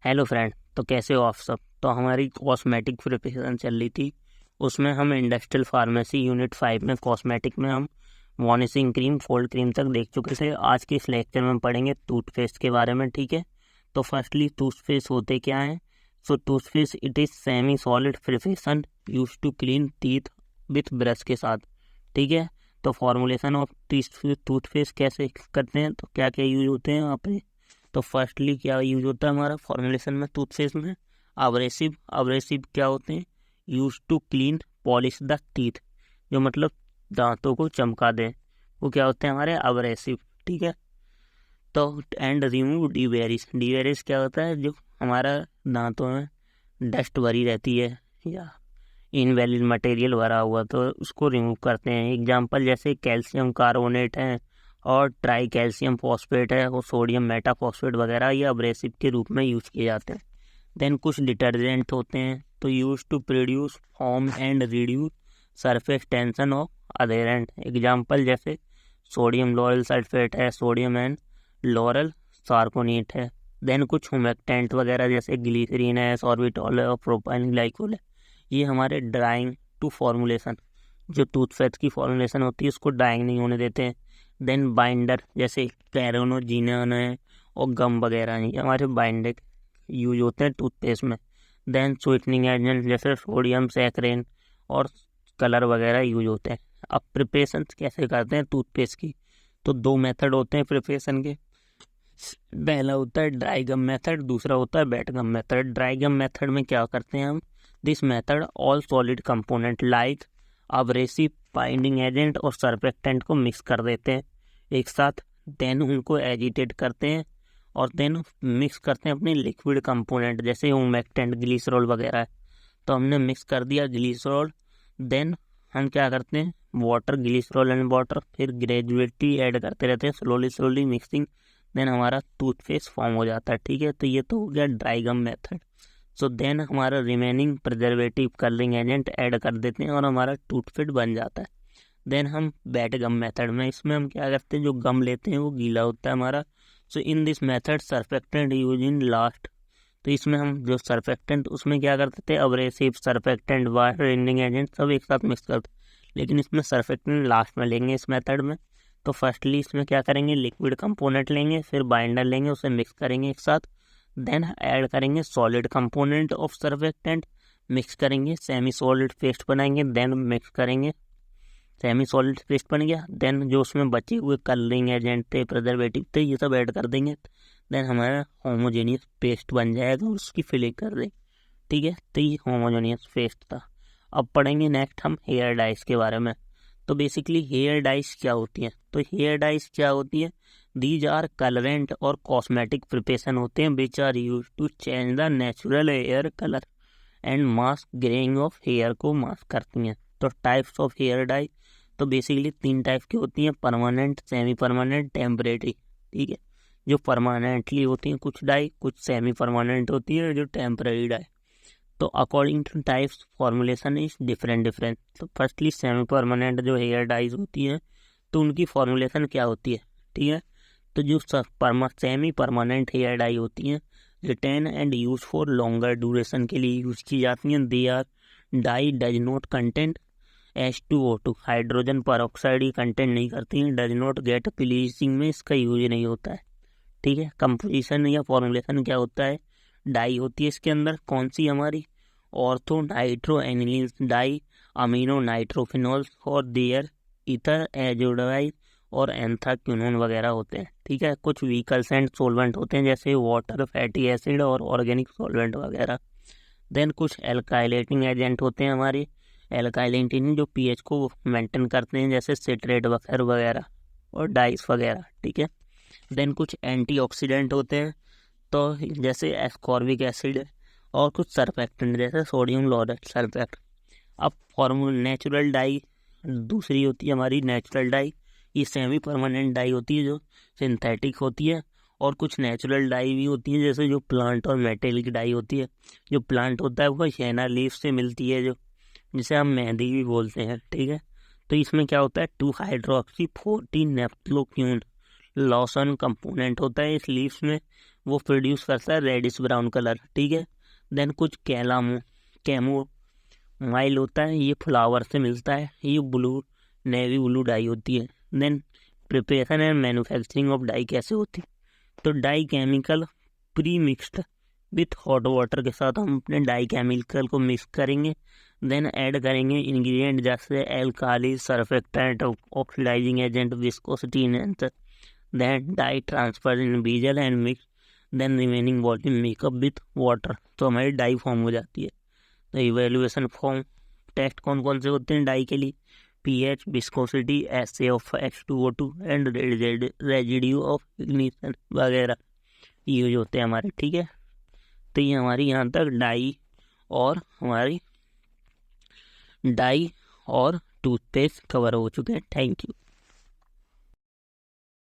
Hello friend, तो कैसे हो आप सब। तो हमारी कॉस्मेटिक प्रिपरेशन चल रही थी, उसमें हम इंडस्ट्रियल फार्मेसी यूनिट 5 में कॉस्मेटिक में हम वॉनिशिंग क्रीम फोल्ड क्रीम तक देख चुके थे। आज के इस लेक्चर में हम पढ़ेंगे टूथपेस्ट के बारे में। ठीक है, तो फर्स्टली टूथपेस्ट होते क्या हैं। So toothpaste it is semi solid preparation use to clean teeth with brush के साथ। ठीक है, तो फॉर्मुलेशन ऑफ टूथपेस्ट कैसे करते हैं, तो क्या क्या यूज होते हैं वहाँ पे। तो फर्स्टली क्या यूज होता है हमारा फॉर्मुलेशन में टूथपेस्ट में, अब्रेसिव क्या होते हैं, use to clean polish the teeth, जो मतलब दांतों को चमका दें, वो क्या होते हैं हमारे अब्रेसिव। ठीक है, तो एंड रिमूव डीवेरिस क्या होता है, जो हमारा दांतों में डस्ट भरी रहती है या इनवैलिड मटेरियल भरा हुआ, तो उसको रिमूव करते हैं। एग्जांपल जैसे कैल्शियम कार्बोनेट है और ट्राई कैल्शियम फॉस्फेट है और सोडियम मेटाफॉस्फेट वगैरह, ये अब्रेसिव के रूप में यूज किए जाते हैं। देन कुछ डिटर्जेंट होते हैं, तो use to produce foam and reduce surface tension of adherent. Example जैसे सोडियम लॉरल सल्फेट है, सोडियम एंड लॉरल सार्कोनेट है। देन कुछ हुमेक्टेंट वगैरह जैसे ग्लिसरीन है, सॉर्बिटॉल है और प्रोपाइल ग्लाइकोल है। ये हमारे ड्राइंग टू फॉर्मुलेशन, जो टूथपेस्ट की फॉर्मुलेशन होती है उसको ड्राइंग नहीं होने देते हैं। देन बाइंडर जैसे कैरोनोजिनन है और गम वगैरह हैं, ये हमारे बाइंडर यूज होते हैं टूथपेस्ट में। देन स्वीटनिंग एजेंट जैसे सोडियम सैकरेन और कलर वगैरह यूज होते हैं। अब प्रिपरेशन कैसे करते हैं टूथपेस्ट की, तो दो मेथड होते हैं प्रिपरेशन के। पहला होता है ड्राई गम मेथड, दूसरा होता है wet gum method. Dry gum method में क्या करते हैं हम, this method all solid component like abrasive binding agent और सर्फेक्टेंट को मिक्स कर देते हैं एक साथ। देन उनको एजिटेट करते हैं और देन मिक्स करते हैं अपने लिक्विड कंपोनेंट जैसे हुमेक्टेंट ग्लिसरॉल वगैरह है, तो हमने मिक्स कर दिया ग्लिसरॉल। देन हम क्या करते हैं, वाटर, ग्लिसरॉल एंड वाटर, फिर ग्रेजुएटली ऐड करते रहते हैं, स्लोली मिक्सिंग। देन हमारा टूथपेस्ट फॉर्म हो जाता है। ठीक है, तो ये तो हो गया dry gum method. So then हमारा remaining preservative colouring agent add कर देते हैं और हमारा टूथपेस्ट बन जाता है। देन हम वेट गम मेथड में, इसमें हम क्या करते हैं, जो गम लेते हैं वो गीला होता है हमारा। So in this method surfactant use in last, तो इसमें हम जो सर्फेक्टेंट उसमें क्या करते थे, abrasive surfactant water retaining agent सब एक साथ मिक्स करते, लेकिन इसमें सर्फेक्टेंट लास्ट में लेंगे इस मेथड में। तो फर्स्टली इसमें क्या करेंगे, लिक्विड कंपोनेंट लेंगे, फिर बाइंडर लेंगे, उसे मिक्स करेंगे एक साथ। देन ऐड करेंगे solid component of surfactant, mix करेंगे, सेमी सॉलिड पेस्ट बनाएंगे, देन मिक्स करेंगे, सेमी सॉलिड पेस्ट बन गया। देन जो उसमें बचे हुए कलरिंग एजेंट थे, प्रिजर्वेटिव थे, ये सब ऐड कर देंगे। देन हमारा होमोजेनियस पेस्ट बन जाएगा और उसकी फिलिंग कर देंगे। ठीक है, तो ये होमोजेनियस पेस्ट था। अब पढ़ेंगे नेक्स्ट हम हेयर डाइस के बारे में। तो बेसिकली हेयर डाइस क्या होती हैं, तो हेयर डाइस क्या होती है, दीज आर कलरेंट और कॉस्मेटिक प्रिपरेशन होते हैं which are use to change the natural hair colour and mask greying of hair को मास्क करती हैं। तो टाइप्स ऑफ हेयर डाई, तो बेसिकली 3 टाइप की होती हैं, परमानेंट, सेमी परमानेंट, टेम्परेरी। ठीक है, जो परमानेंटली होती हैं कुछ डाई, कुछ सेमी परमानेंट होती है जो टेम्परेरी डाई। तो according two types formulation is different. तो फर्स्टली सेमी परमानेंट जो हेयर डाइज होती हैं, तो उनकी फॉर्मुलेशन क्या होती है। ठीक है, तो जो सेमी परमानेंट हेयर डाई होती हैं, retain and use for longer duration के लिए यूज की जाती हैं। They are dye does not content H2O2, hydrogen peroxide ही कंटेंट नहीं करती हैं, डज नॉट गेट ब्लीचिंग में इसका यूज नहीं होता है। ठीक है, कंपोजिशन या फॉर्मुलेशन क्या होता है, डाई होती है इसके अंदर कौन सी हमारी, ortho nitro aniline dye, amino nitrophenol और देयर इथर एजोडाइड और एंथ्राक्विनोन वगैरह होते हैं। ठीक है, कुछ व्हीकल्स एंड सोलवेंट होते हैं जैसे वाटर, फैटी एसिड और ऑर्गेनिक सॉल्वेंट वगैरह। देन कुछ एल्काइलेटिंग एजेंट होते हैं हमारे, एल्काइलेटिंग जो पीएच को मेंटेन करते हैं जैसे सिट्रेट वगैरह और डाइस वगैरह। ठीक है, देन कुछ एंटीऑक्सीडेंट होते हैं, तो जैसे एस्कॉर्बिक एसिड और कुछ सर्फेक्टेंट जैसे सोडियम लॉरेट सल्फेट। अब फॉर्मूल नेचुरल डाई दूसरी होती है हमारी, नेचुरल डाई ये सेमी परमानेंट डाई होती है जो सिंथेटिक होती है, और कुछ नेचुरल डाई भी होती है जैसे जो प्लांट और मेटेलिक डाई होती है। जो प्लांट होता है वो शेना लीफ से मिलती है, जो जिसे हम मेहंदी भी बोलते हैं। ठीक है, तो इसमें क्या होता है, 2 हाइड्रोक्सी 14 नेप्थलोक्यून लॉसन कंपोनेंट होता है इस लीव्स में, वो प्रोड्यूस करता है रेडिश ब्राउन कलर, ठीक है। देन कुछ कैमोमाइल होता है, ये फ्लावर से मिलता है, ये नेवी ब्लू डाई होती है। Then preparation and manufacturing of dye कैसे होती है, तो dye chemical pre mixed with hot water के साथ हम अपने डाई केमिकल को मिक्स करेंगे। देन ऐड करेंगे इंग्रेडिएंट जैसे alkali, surfactant, oxidizing agent, viscosity enhancer. Then dye transfer in vessel and mix, then remaining volume makeup with water, तो हमारी डाई फॉर्म हो जाती है। तो इवेल्युएशन फॉर्म टेस्ट कौन कौन से होते हैं डाई के लिए, pH, viscosity, SA of H2O2 and residue of ignition वगैरह यूज होते हैं हमारे, ठीक है। तो ये हमारी यहाँ तक डाई और टूथपेस्ट कवर हो चुके हैं। Thank you.